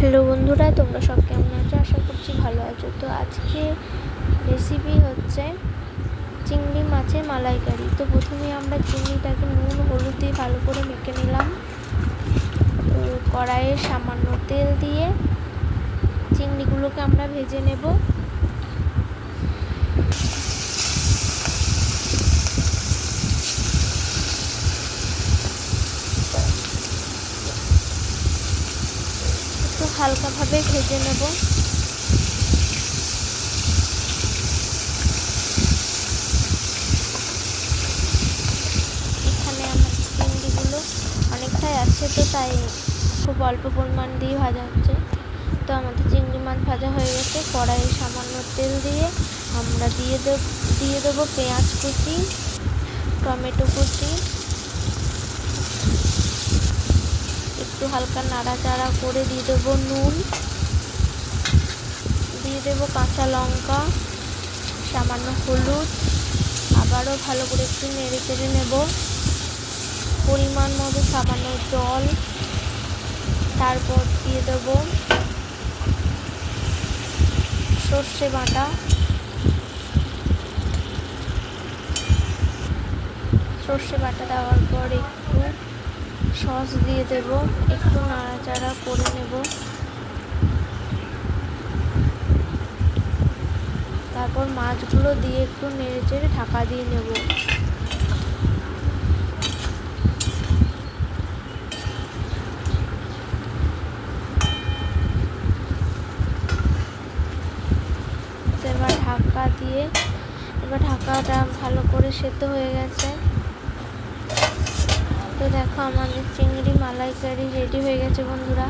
Hello বন্ধুরা, তোমরা সব কেমন আছো? আশা করছি ভালো আছো। তো আজকে রেসিপি হচ্ছে চিংড়ি মাছের মালাইকারি। তো প্রথমে আমরা চিংড়িটাকে নুন হলুদ দিয়ে ভালো করে মেখে নিলাম। তো কড়াইয়ে সামান্য তেল দিয়ে চিংড়িগুলোকে আমরা ভেজে নেব। একটু হালকাভাবে ভেজে নেব। এখানে আমার চিংড়িগুলো অনেকটাই আছে, তো তাই খুব অল্প পরিমাণ দিয়ে ভাজা হচ্ছে। তো আমাদের চিংড়ি মাছ ভাজা হয়ে গেছে। কড়াইয়ে সামান্য তেল দিয়ে আমরা দিয়ে দেবো পেঁয়াজ কুচি, টমেটো কুচি, একটু হালকা নাড়াচাড়া করে দিয়ে দেবো নুন, দিয়ে দেবো কাঁচা লঙ্কা, সামান্য হলুদ, আবারও ভালো করে একটু নেড়ে চেড়ে নেব। পরিমাণ মতো সামান্য জল, তারপর দিয়ে দেবো সর্ষে বাটা, সর্ষে বাটা দেওয়ার পর একটু সস দিয়ে দেব, একটু নাড়াচাড়া করে নেব। তারপর মাছগুলো দিয়ে একটু নেড়ে চেড়ে ঢাকা দিয়ে নেব। এবার ঢাকাটা ভালো করে সেদ্ধ হয়ে গেছে। তো দেখো, আমাদের চিংড়ি মালাইকারি রেডি হয়ে গেছে বন্ধুরা।